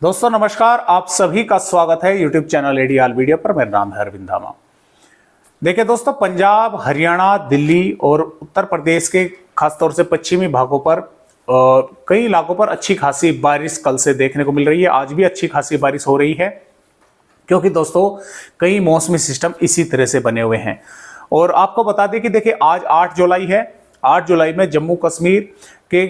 दोस्तों नमस्कार, आप सभी का स्वागत है यूट्यूब चैनल एडीआल वीडियो पर। मेरा नाम है अरविंद धामा। देखिए दोस्तों, पंजाब, हरियाणा, दिल्ली और उत्तर प्रदेश के खासतौर से पश्चिमी भागों पर कई इलाकों पर अच्छी खासी बारिश कल से देखने को मिल रही है। आज भी अच्छी खासी बारिश हो रही है क्योंकि दोस्तों कई मौसमी सिस्टम इसी तरह से बने हुए हैं। और आपको बता दें कि देखिए आज 8 जुलाई है। 8 जुलाई में जम्मू कश्मीर के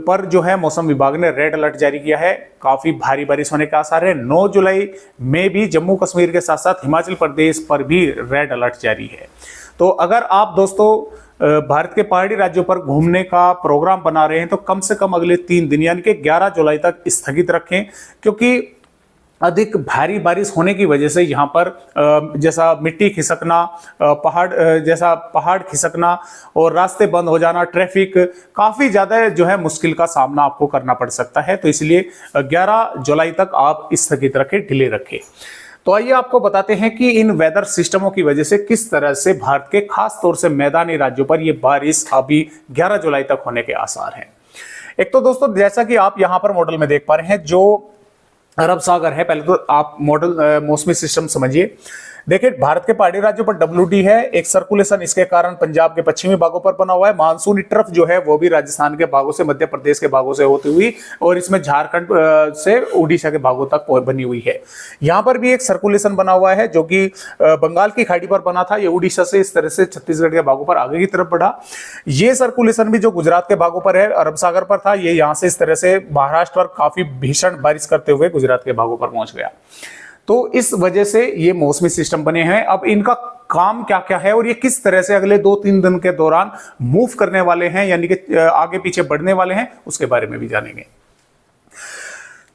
पर जो है मौसम विभाग ने रेड अलर्ट जारी किया है। काफी भारी बारिश होने के आसार है। 9 जुलाई में भी जम्मू कश्मीर के साथ साथ हिमाचल प्रदेश पर भी रेड अलर्ट जारी है। तो अगर आप दोस्तों भारत के पहाड़ी राज्यों पर घूमने का प्रोग्राम बना रहे हैं तो कम से कम अगले 3 दिन यानी कि 11 जुलाई तक स्थगित रखें, क्योंकि अधिक भारी बारिश होने की वजह से यहाँ पर जैसा मिट्टी खिसकना, पहाड़ खिसकना और रास्ते बंद हो जाना, ट्रैफिक काफ़ी ज़्यादा जो है मुश्किल का सामना आपको करना पड़ सकता है। तो इसलिए 11 जुलाई तक आप स्थगित रखें, डिले रखें। तो आइए आपको बताते हैं कि इन वेदर सिस्टमों की वजह से किस तरह से भारत के खास तौर से मैदानी राज्यों पर यह बारिश अभी 11 जुलाई तक होने के आसार हैं। एक तो दोस्तों जैसा कि आप यहाँ पर मॉडल में देख पा रहे हैं, जो अरब सागर है, पहले तो आप मॉडल मौसमी सिस्टम समझिए। देखिए भारत के पहाड़ी राज्यों पर WD है, एक सर्कुलेशन इसके कारण पंजाब के पश्चिमी भागों पर बना हुआ है। मानसूनी ट्रफ जो है वो भी राजस्थान के भागों से, मध्य प्रदेश के भागों से होती हुई और इसमें झारखंड से उड़ीसा के भागों तक बनी हुई है। यहाँ पर भी एक सर्कुलेशन बना हुआ है जो कि बंगाल की खाड़ी पर बना था। ये उड़ीसा से इस तरह से छत्तीसगढ़ के भागों पर आगे की तरफ बढ़ा। ये सर्कुलेशन भी जो गुजरात के भागों पर है, अरब सागर पर था, ये यहाँ से इस तरह से महाराष्ट्र पर काफी भीषण बारिश करते हुए गुजरात के भागों पर पहुंच गया। तो इस वजह से ये मौसमी सिस्टम बने हैं। अब इनका काम क्या क्या है और ये किस तरह से अगले 2-3 दिन के दौरान मूव करने वाले हैं, यानी कि आगे पीछे बढ़ने वाले हैं, उसके बारे में भी जानेंगे।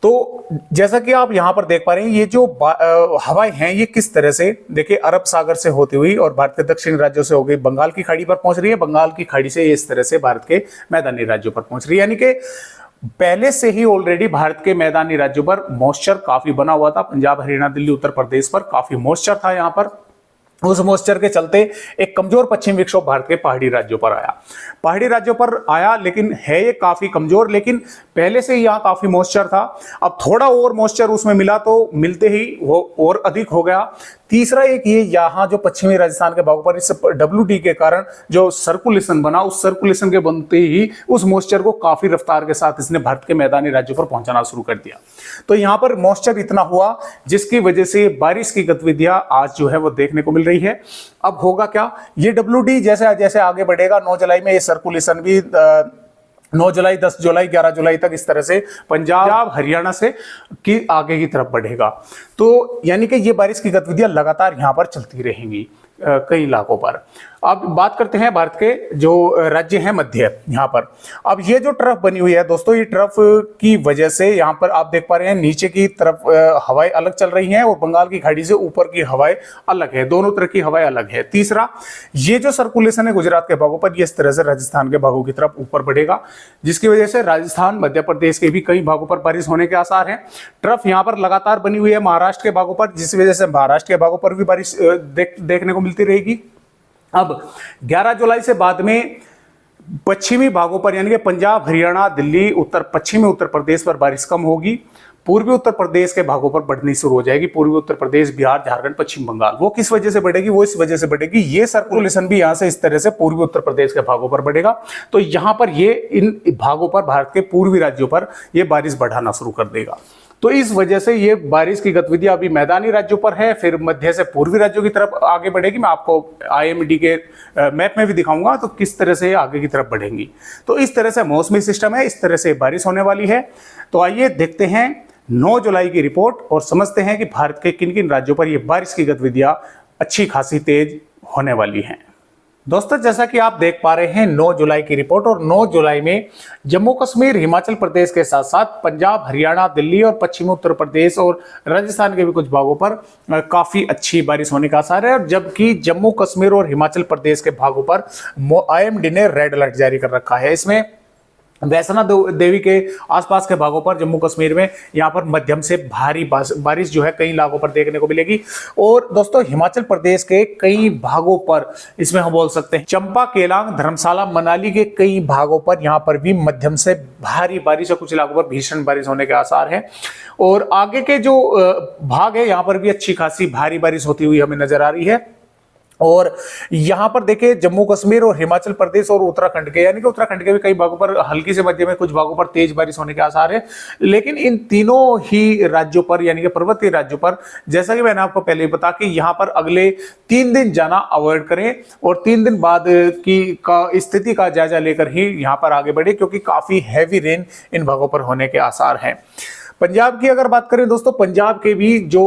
तो जैसा कि आप यहां पर देख पा रहे हैं, ये जो हवाएं हैं ये किस तरह से, देखिए अरब सागर से होती हुई और भारत के दक्षिणी राज्यों से हो गई बंगाल की खाड़ी पर पहुंच रही है। बंगाल की खाड़ी से ये इस तरह से भारत के मैदानी राज्यों पर पहुंच रही है। यानी कि पहले से ही ऑलरेडी भारत के मैदानी राज्यों पर मॉइस्चर काफी बना हुआ था। पंजाब, हरियाणा, दिल्ली, उत्तर प्रदेश पर काफी मॉइस्चर था। यहां पर उस मॉइस्चर के चलते एक कमजोर पश्चिमी विक्षोभ भारत के पहाड़ी राज्यों पर आया, लेकिन है ये काफी कमजोर, लेकिन पहले से ही यहाँ काफी मॉइस्चर था। अब थोड़ा और मॉइस्चर उसमें मिला तो मिलते ही वो और अधिक हो गया। तीसरा एक ये यहाँ जो पश्चिमी राजस्थान के भागों पर इस WD के कारण जो सर्कुलेशन बना, उस सर्कुलेशन के बनते ही उस मॉइस्चर को काफी रफ्तार के साथ इसने भारत के मैदानी राज्यों पर पहुंचाना शुरू कर दिया। तो यहाँ पर मॉइस्चर इतना हुआ जिसकी वजह से बारिश की गतिविधियां आज जो है वो देखने को मिल रही है। अब होगा क्या, ये WD जैसे जैसे आगे बढ़ेगा, 9 जुलाई में ये सर्कुलेशन भी 9 जुलाई, 10 जुलाई, 11 जुलाई तक इस तरह से पंजाब, हरियाणा से की आगे की तरफ बढ़ेगा। तो यानी कि ये बारिश की गतिविधियां लगातार यहां पर चलती रहेंगी कई इलाकों पर। अब बात करते हैं भारत के जो राज्य हैं मध्य, यहाँ पर अब ये जो ट्रफ बनी हुई है दोस्तों, ये ट्रफ की वजह से यहाँ पर आप देख पा रहे हैं नीचे की तरफ हवाएं अलग चल रही हैं और बंगाल की खाड़ी से ऊपर की हवाएं अलग है। दोनों तरह की हवाएं अलग है। तीसरा, ये जो सर्कुलेशन है गुजरात के भागों पर, ये इस तरह से राजस्थान के भागों की तरफ ऊपर बढ़ेगा, जिसकी वजह से राजस्थान, मध्य प्रदेश के भी कई भागों पर बारिश होने के आसार हैं। ट्रफ यहाँ पर लगातार बनी हुई है महाराष्ट्र के भागों पर, जिस वजह से महाराष्ट्र के भागों पर भी बारिश देखने को मिलती रहेगी। अब 11 जुलाई से बाद में पश्चिमी भागों पर यानी कि पंजाब, हरियाणा, दिल्ली, पश्चिमी उत्तर प्रदेश पर बारिश कम होगी। पूर्वी उत्तर प्रदेश के भागों पर बढ़नी शुरू हो जाएगी। पूर्वी उत्तर प्रदेश, बिहार, झारखंड, पश्चिम बंगाल। वो किस वजह से बढ़ेगी, वो इस वजह से बढ़ेगी, ये सर्कुलेशन भी यहां से इस तरह से पूर्वी उत्तर प्रदेश के भागों पर बढ़ेगा। तो यहां पर ये इन भागों पर, भारत के पूर्वी राज्यों पर ये बारिश बढ़ाना शुरू कर देगा। तो इस वजह से ये बारिश की गतिविधियां अभी मैदानी राज्यों पर है, फिर मध्य से पूर्वी राज्यों की तरफ आगे बढ़ेगी। मैं आपको IMD के मैप में भी दिखाऊंगा तो किस तरह से आगे की तरफ बढ़ेंगी। तो इस तरह से मौसमी सिस्टम है, इस तरह से बारिश होने वाली है। तो आइए देखते हैं 9 जुलाई की रिपोर्ट और समझते हैं कि भारत के किन किन राज्यों पर यह बारिश की गतिविधियां अच्छी खासी तेज होने वाली हैं। दोस्तों जैसा कि आप देख पा रहे हैं 9 जुलाई की रिपोर्ट, और 9 जुलाई में जम्मू कश्मीर, हिमाचल प्रदेश के साथ साथ पंजाब, हरियाणा, दिल्ली और पश्चिमी उत्तर प्रदेश और राजस्थान के भी कुछ भागों पर काफी अच्छी बारिश होने का आसार है। जबकि जम्मू कश्मीर और हिमाचल प्रदेश के भागों पर IMD ने रेड अलर्ट जारी कर रखा है। इसमें वैष्णो देवी के आसपास के भागों पर जम्मू कश्मीर में यहाँ पर मध्यम से भारी बारिश जो है कई इलाकों पर देखने को मिलेगी। और दोस्तों हिमाचल प्रदेश के कई भागों पर इसमें हम बोल सकते हैं चंपा, केलांग, धर्मशाला, मनाली के कई भागों पर यहाँ पर भी मध्यम से भारी बारिश और कुछ इलाकों पर भीषण बारिश होने के आसार हैं। और आगे के जो भाग है यहाँ पर भी अच्छी खासी भारी बारिश होती हुई हमें नजर आ रही है। और यहां पर देखिए जम्मू कश्मीर और हिमाचल प्रदेश और उत्तराखंड के, यानी कि उत्तराखंड के भी कई भागों पर हल्की से मध्यम में, कुछ भागों पर तेज बारिश होने के आसार है। लेकिन इन तीनों ही राज्यों पर, यानी कि पर्वतीय राज्यों पर, जैसा कि मैंने आपको पहले ही बताया कि यहां पर अगले 3 दिन जाना अवॉइड करें और 3 दिन बाद की स्थिति का जायजा लेकर ही यहां पर आगे बढ़े, क्योंकि काफी हैवी रेन इन भागों पर होने के आसार हैं। पंजाब की अगर बात करें दोस्तों, पंजाब के भी जो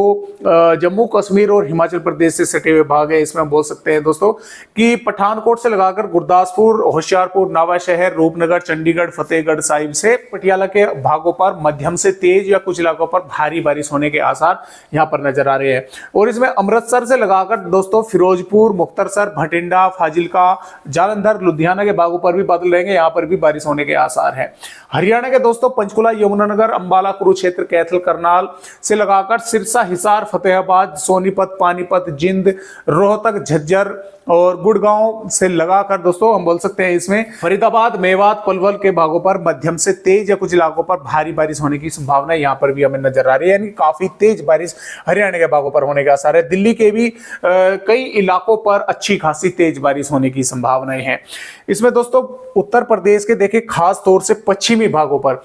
जम्मू कश्मीर और हिमाचल प्रदेश से सटे हुए भाग है, इसमें हम बोल सकते हैं दोस्तों कि पठानकोट से लगाकर गुरदासपुर, होशियारपुर, नवाशहर, रूपनगर, चंडीगढ़, फतेहगढ़ साहिब से पटियाला के भागों पर मध्यम से तेज या कुछ इलाकों पर भारी बारिश होने के आसार यहां पर नजर आ रहे हैं। और इसमें अमृतसर से लगाकर दोस्तों फिरोजपुर, मुक्तसर, भटिंडा, फाजिलका, जालंधर, लुधियाना के भागों पर भी बादल रहेंगे, यहां पर भी बारिश होने के आसार है। हरियाणा के दोस्तों पंचकुला, यमुनानगर, अंबाला, कुरुक्षेत्र, कैथल, करनाल से लगाकर सिरसा, हिसार, फतेहाबाद, सोनीपत, पानीपत, जिंद, रोहतक, झज्जर और गुड़गांव से लगाकर दोस्तों हम बोल सकते हैं इसमें फरीदाबाद, मेवात, पलवल के भागों पर मध्यम से तेज या कुछ इलाकों पर भारी बारिश होने की संभावना यहां पर भी हमें नजर आ रही है, यानी काफी तेज बारिश हरियाणा के भागों पर होने का आसार है। दिल्ली के भी कई इलाकों पर अच्छी खासी तेज बारिश होने की संभावनाएं हैं। इसमें दोस्तों उत्तर प्रदेश के देखें खास तौर से पश्चिमी भागों पर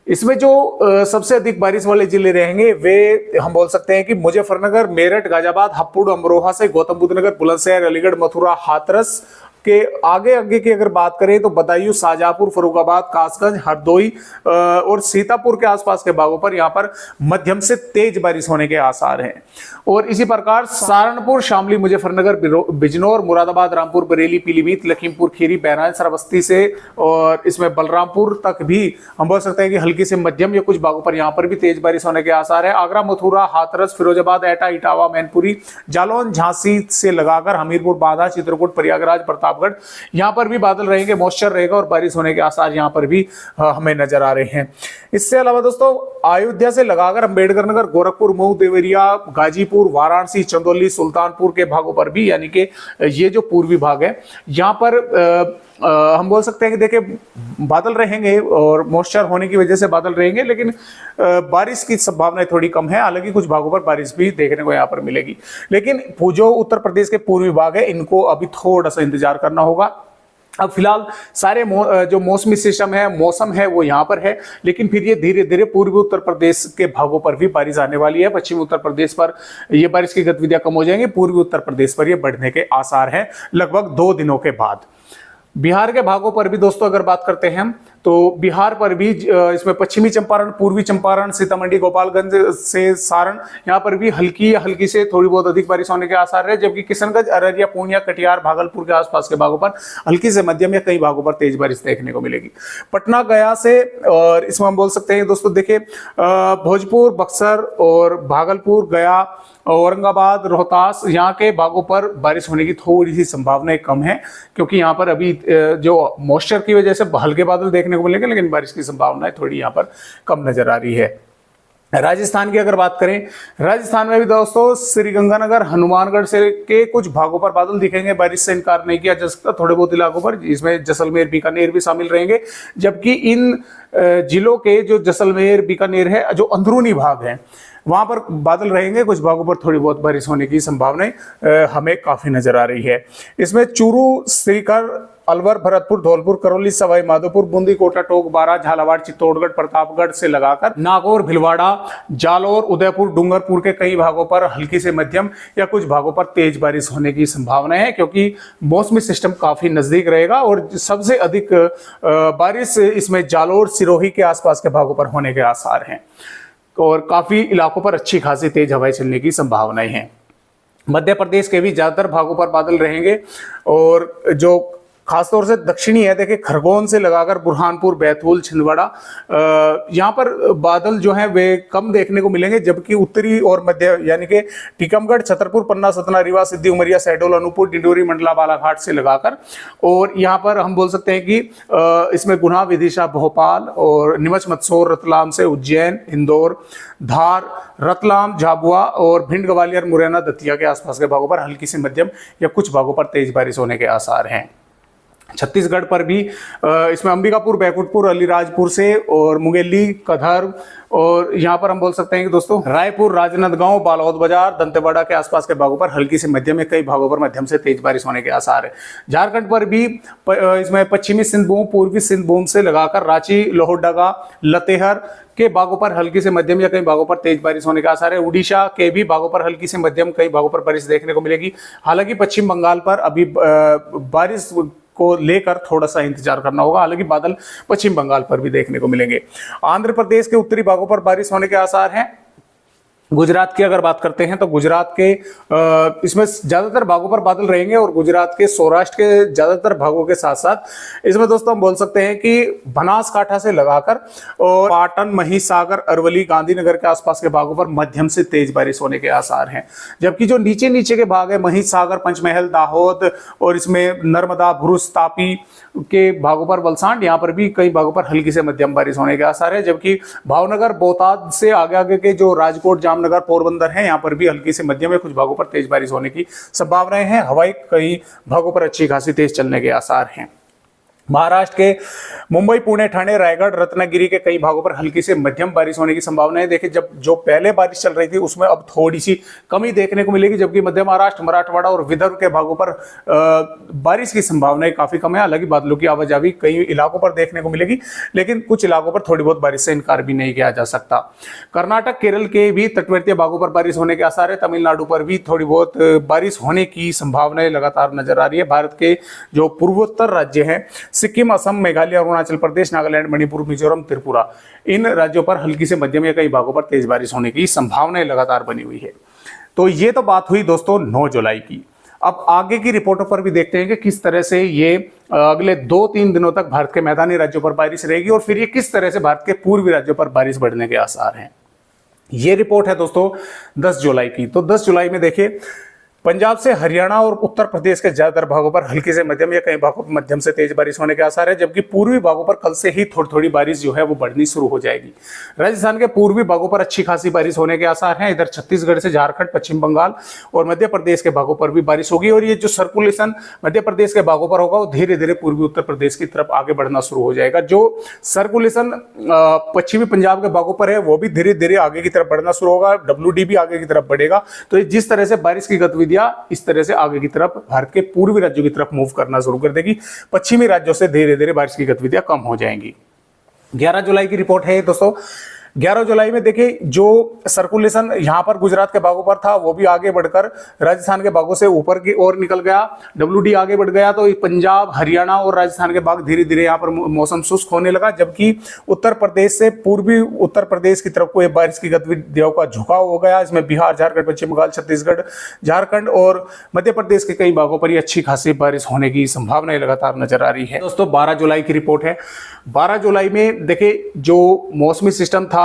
इसमें जो सबसे अधिक बारिश वाले जिले रहेंगे वे हम बोल सकते हैं कि मुजफ्फरनगर, मेरठ, गाजियाबाद, हापुड़, अमरोहा से गौतम बुद्ध नगर, बुलंदशहर, अलीगढ़, मथुरा, हाथरस के आगे की अगर बात करें तो बदायूं, शाहजहांपुर, फर्रुखाबाद, कासगंज, हरदोई और सीतापुर के आसपास के भागों पर यहां पर मध्यम से तेज बारिश होने के आसार हैं। और इसी प्रकार सहारनपुर, शामली, मुजफ्फरनगर, बिजनौर, मुरादाबाद, रामपुर, बरेली, पीलीभीत, लखीमपुर खीरी, बहराइच, श्रावस्ती से और इसमें बलरामपुर तक भी हम बोल सकते हैं कि हल्की से मध्यम या कुछ भागों पर यहां पर भी तेज बारिश होने के आसार है। आगरा, मथुरा, हाथरस, फिरोजाबाद, एटा, इटावा, मैनपुरी, जालौन, झांसी से लगाकर हमीरपुर, बांदा, चित्रकूट, प्रयागराज, प्रतापगढ़, यहां पर भी बादल रहेंगे, मॉइस्चर रहेगा और बारिश होने के आसार यहां पर भी हमें नजर आ रहे हैं। इससे अलावा दोस्तों अयोध्या से लगाकर अंबेडकर नगर, गोरखपुर, मऊ, देवरिया, गाजीपुर, वाराणसी, चंदौली, सुल्तानपुर के भागों पर भी, यानी कि ये जो पूर्वी भाग है यहां पर हम बोल सकते हैं कि देखिए बादल रहेंगे और मॉइस्चर होने की वजह से बादल रहेंगे, लेकिन बारिश की संभावना थोड़ी कम है। हालांकि कुछ भागों पर बारिश भी देखने को यहाँ पर मिलेगी, लेकिन जो उत्तर प्रदेश के पूर्वी भाग है इनको अभी थोड़ा सा इंतजार करना होगा। अब फिलहाल सारे जो मौसमी सिस्टम है, मौसम है वो यहाँ पर है, लेकिन फिर ये धीरे धीरे पूर्वी उत्तर प्रदेश के भागों पर भी बारिश आने वाली है। पश्चिमी उत्तर प्रदेश पर ये बारिश की गतिविधियां कम हो जाएंगी, पूर्वी उत्तर प्रदेश पर ये बढ़ने के आसार हैं लगभग 2 दिनों के बाद। बिहार के भागों पर भी दोस्तों अगर बात करते हैं हम तो बिहार पर भी इसमें पश्चिमी चंपारण, पूर्वी चंपारण, सीतामढ़ी, गोपालगंज से सारण, यहाँ पर भी हल्की से थोड़ी बहुत अधिक बारिश होने के आसार है। जबकि किशनगंज, अररिया, पूर्णिया, कटिहार, भागलपुर के आसपास के भागों पर हल्की से मध्यम या कई भागों पर तेज बारिश देखने को मिलेगी। पटना, गया से और इसमें हम बोल सकते हैं दोस्तों देखिए भोजपुर, बक्सर और भागलपुर, गया, औरंगाबाद, रोहतास, यहाँ के भागों पर बारिश होने की थोड़ी सी संभावनाएं कम है, क्योंकि यहाँ पर अभी जो मॉइस्चर की वजह से हल्के बादल देखने को मिलेंगे, लेकिन बारिश की संभावनाएं थोड़ी यहाँ पर कम नजर आ रही है। राजस्थान की अगर बात करें, राजस्थान में भी दोस्तों श्रीगंगानगर, हनुमानगढ़ से के कुछ भागों पर बादल दिखेंगे, बारिश से इनकार नहीं किया जा सकता। थोड़े बहुत इलाकों पर इसमें जैसलमेर, बीकानेर भी शामिल रहेंगे, जबकि इन जिलों के जो जैसलमेर, बीकानेर है जो अंदरूनी भाग हैं वहां पर बादल रहेंगे, कुछ भागों पर थोड़ी बहुत बारिश होने की संभावनाएं हमें काफी नजर आ रही है। इसमें चूरू, सीकर, अलवर, भरतपुर, धौलपुर, करौली, सवाई माधोपुर, बूंदी, कोटा, टोक, बारा, झालावाड़, चित्तौड़गढ़, प्रतापगढ़ से लगाकर नागौर, भिलवाड़ा, जालौर, उदयपुर, डूंगरपुर के कई भागों पर हल्की से मध्यम या कुछ भागों पर तेज बारिश होने की संभावना है, क्योंकि मौसमी सिस्टम काफी नजदीक रहेगा और सबसे अधिक बारिश इसमें जालौर, सिरोही के आसपास के भागों पर होने के आसार हैं और काफी इलाकों पर अच्छी खासी तेज हवाएं चलने की संभावनाएं हैं। मध्य प्रदेश के भी ज्यादातर भागों पर बादल रहेंगे और जो खासतौर से दक्षिणी है, देखिए खरगोन से लगाकर बुरहानपुर, बैतूल, छिंदवाड़ा, यहाँ पर बादल जो हैं वे कम देखने को मिलेंगे, जबकि उत्तरी और मध्य यानी कि टीकमगढ़, छतरपुर, पन्ना, सतना, रीवा, सिद्धि, उमरिया, शहडोल, अनूपपुर, डिंडोरी, मंडला, बालाघाट से लगाकर, और यहाँ पर हम बोल सकते हैं कि इसमें गुना, विदिशा, भोपाल और नीमच, मंदसौर, रतलाम से उज्जैन, इंदौर, धार, रतलाम, झाबुआ और भिंड, ग्वालियर, मुरैना, दतिया के आसपास के भागों पर हल्की से मध्यम या कुछ भागों पर तेज बारिश होने के आसार हैं। छत्तीसगढ़ पर भी इसमें अंबिकापुर, बैकुंठपुर, अलीराजपुर से और मुंगेली, कधर, और यहाँ पर हम बोल सकते हैं कि दोस्तों रायपुर, राजनांदगांव, बालोद बाजार, दंतेवाड़ा के आसपास के भागों पर हल्की से मध्यम में, कई भागों पर मध्यम से तेज बारिश होने के आसार है। झारखंड पर भी इसमें पश्चिमी सिंहभूम, पूर्वी सिंहभूम से लगाकर रांची, लोहरदगा, लतेहर के भागों पर हल्की से मध्यम या कई भागों पर तेज बारिश होने का आसार है। उड़ीसा के भी भागों पर हल्की से मध्यम, कई भागों पर बारिश देखने को मिलेगी। हालांकि पश्चिम बंगाल पर अभी बारिश को लेकर थोड़ा सा इंतजार करना होगा, हालांकि बादल पश्चिम बंगाल पर भी देखने को मिलेंगे। आंध्र प्रदेश के उत्तरी भागों पर बारिश होने के आसार हैं। गुजरात की अगर बात करते हैं तो गुजरात के इसमें ज्यादातर भागों पर बादल रहेंगे और गुजरात के सौराष्ट्र के ज्यादातर भागों के साथ साथ इसमें दोस्तों हम बोल सकते हैं कि बनासकांठा से लगाकर और पाटन, महिसागर, अरवली, गांधीनगर के आसपास के भागों पर मध्यम से तेज बारिश होने के आसार हैं। जबकि जो नीचे नीचे के भाग है, महिसागर, पंचमहल, दाहोद और इसमें नर्मदा, भरूच, तापी के भागों पर, वलसाड, यहाँ पर भी कई भागों पर हल्की से मध्यम बारिश होने के आसार है। जबकि भावनगर, बोटाद से आगे आगे के जो राजकोट, जामनगर, पोरबंदर है, यहाँ पर भी हल्की से मध्यम में, कुछ भागों पर तेज बारिश होने की संभावनाएं हैं। हवाई कई भागों पर अच्छी खासी तेज चलने के आसार हैं। महाराष्ट्र के मुंबई, पुणे, ठाणे, रायगढ़, रत्नागिरी के कई भागों पर हल्की से मध्यम बारिश होने की संभावना है। देखिए जब जो पहले बारिश चल रही थी उसमें अब थोड़ी सी कमी देखने को मिलेगी, जबकि मध्य महाराष्ट्र, मराठवाड़ा और विदर्भ के भागों पर बारिश की संभावनाएं काफी कम है। हालांकि बादलों की आवाजाही कई इलाकों पर देखने को मिलेगी, लेकिन कुछ इलाकों पर थोड़ी बहुत बारिश से इनकार भी नहीं किया जा सकता। कर्नाटक, केरल के भी तटवर्तीय भागों पर बारिश होने के आसार है। तमिलनाडु पर भी थोड़ी बहुत बारिश होने की संभावनाएं लगातार नजर आ रही है। भारत के जो पूर्वोत्तर राज्य हैं, सिक्किम, असम, मेघालय, अरुणाचल प्रदेश, नागालैंड, मणिपुर, मिजोरम, त्रिपुरा, इन राज्यों पर हल्की से मध्यम या कई भागों पर तेज बारिश होने की संभावनाएं लगातार बनी हुई है। तो ये तो बात हुई दोस्तों 9 जुलाई की। अब आगे की रिपोर्टों पर भी देखते हैं कि किस तरह से ये अगले 2-3 दिनों तक भारत के मैदानी राज्यों पर बारिश रहेगी और फिर ये किस तरह से भारत के पूर्वी राज्यों पर बारिश बढ़ने के आसार हैं। ये रिपोर्ट है दोस्तों 10 जुलाई की। तो 10 जुलाई में देखिए पंजाब से हरियाणा और उत्तर प्रदेश के ज्यादातर भागों पर हल्की से मध्यम या कई भागों पर मध्यम से तेज बारिश होने के आसार है। जबकि पूर्वी भागों पर कल से ही थोड़ी थोड़ी बारिश जो है वो बढ़नी शुरू हो जाएगी। राजस्थान के पूर्वी भागों पर अच्छी खासी बारिश होने के आसार हैं। इधर छत्तीसगढ़ से झारखंड, पश्चिम बंगाल और मध्य प्रदेश के भागों पर भी बारिश होगी और ये जो सर्कुलेशन मध्य प्रदेश के भागों पर होगा वो धीरे धीरे पूर्वी उत्तर प्रदेश की तरफ आगे बढ़ना शुरू हो जाएगा। जो सर्कुलेशन पश्चिमी पंजाब के भागों पर है वो भी धीरे धीरे आगे की तरफ बढ़ना शुरू होगा। WD भी आगे की तरफ बढ़ेगा। तो जिस तरह से बारिश की गतिविधियां इस तरह से आगे की तरफ भारत के पूर्वी राज्यों की तरफ मूव करना शुरू कर देगी। पश्चिमी राज्यों से धीरे धीरे बारिश की गतिविधियां कम हो जाएंगी। 11 जुलाई की रिपोर्ट है दोस्तों। 11 जुलाई में देखिए जो सर्कुलेशन यहां पर गुजरात के भागों पर था वो भी आगे बढ़कर राजस्थान के भागों से ऊपर की ओर निकल गया। WD आगे बढ़ गया तो पंजाब, हरियाणा और राजस्थान के भाग धीरे धीरे यहां पर मौसम शुष्क होने लगा। जबकि उत्तर प्रदेश से पूर्वी उत्तर प्रदेश की तरफ को बारिश की गतिविधियों का झुकाव हो गया। इसमें बिहार, झारखंड, पश्चिम बंगाल, छत्तीसगढ़, झारखंड और मध्य प्रदेश के कई भागों पर अच्छी खासी बारिश होने की संभावनाएं लगातार नजर आ रही है। दोस्तों 12 जुलाई की रिपोर्ट है। 12 जुलाई में देखिए जो मौसमी सिस्टम था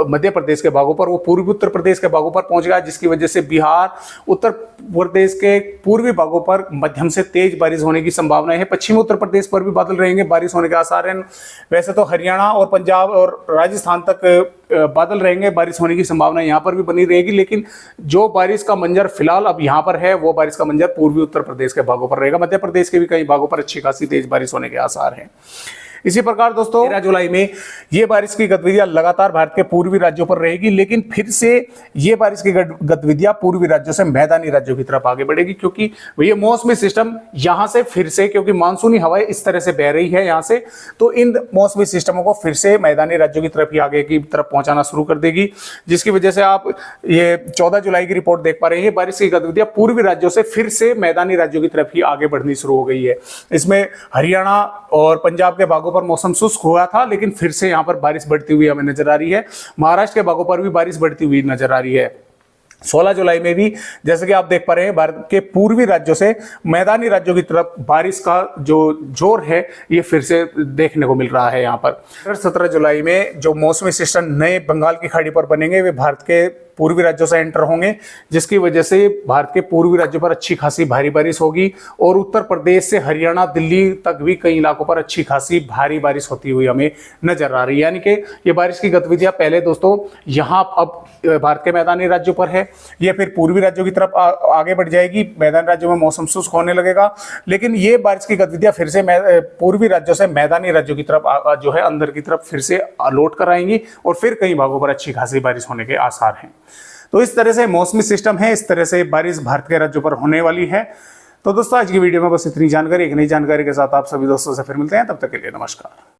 मध्य प्रदेश के भागों पर वो पूर्वी उत्तर प्रदेश के भागों पर पहुंच गया, जिसकी वजह से बिहार, उत्तर प्रदेश के पूर्वी भागों पर मध्यम से तेज बारिश होने की संभावना है। पश्चिमी उत्तर प्रदेश पर भी बादल रहेंगे, बारिश होने के आसार हैं। वैसे तो हरियाणा और पंजाब और राजस्थान तक बादल रहेंगे, बारिश होने की संभावना यहाँ पर भी बनी रहेगी। लेकिन जो बारिश का मंजर फिलहाल अब यहाँ पर है वो बारिश का मंजर पूर्वी उत्तर प्रदेश के भागों पर रहेगा। मध्य प्रदेश के भी कई भागों पर अच्छी खासी तेज बारिश होने के आसार हैं। इसी प्रकार दोस्तों 13 जुलाई में ये बारिश की गतिविधियां लगातार भारत के पूर्वी राज्यों पर रहेगी, लेकिन फिर से ये बारिश की गतिविधियां पूर्वी राज्यों से मैदानी राज्यों की तरफ आगे बढ़ेगी, क्योंकि ये मौसमी सिस्टम यहां से फिर से, क्योंकि मानसूनी हवाएं इस तरह से बह रही है यहां से, तो इन मौसमी सिस्टमों को फिर से मैदानी राज्यों की तरफ ही आगे की तरफ पहुंचाना शुरू कर देगी, जिसकी वजह से आप ये 14 जुलाई की रिपोर्ट देख पा रहे हैं। बारिश की गतिविधियां पूर्वी राज्यों से फिर से मैदानी राज्यों की तरफ ही आगे बढ़नी शुरू हो गई है। इसमें हरियाणा और पंजाब के भागों पर मौसम शुष्क हुआ था, लेकिन फिर से यहां पर बारिश बढ़ती हुई हमें नजर आ रही है। महाराष्ट्र के भागों पर भी बारिश बढ़ती हुई नजर आ रही है। 16 जुलाई में भी जैसे कि आप देख पा रहे हैं भारत के पूर्वी राज्यों से मैदानी राज्यों की तरफ बारिश का जो जोर है ये फिर से देखने को मिल रहा है। यहाँ पर 17 जुलाई में जो मौसमी सिस्टम नए बंगाल की खाड़ी पर बनेंगे वे भारत के पूर्वी राज्यों से एंटर होंगे, जिसकी वजह से भारत के पूर्वी राज्यों पर अच्छी खासी भारी बारिश होगी और उत्तर प्रदेश से हरियाणा दिल्ली तक भी कई इलाकों पर अच्छी खासी भारी बारिश होती हुई हमें नजर आ रही है। यानी कि ये बारिश की गतिविधियां पहले दोस्तों यहाँ अब भारत के मैदानी राज्यों पर है, ये फिर पूर्वी राज्यों की तरफ आगे बढ़ जाएगी। मैदानी राज्यों में मौसम शुष्क होने लगेगा, लेकिन ये बारिश की गतिविधियां फिर से पूर्वी राज्यों से मैदानी राज्यों की तरफ जो है अंदर की तरफ फिर से लौट कर आएंगी और फिर कई भागों पर अच्छी खासी बारिश होने के आसार हैं। तो इस तरह से मौसमी सिस्टम है, इस तरह से बारिश भारत के राज्यों पर होने वाली है। तो दोस्तों आज की वीडियो में बस इतनी जानकारी, एक नई जानकारी के साथ आप सभी दोस्तों से फिर मिलते हैं, तब तक के लिए नमस्कार।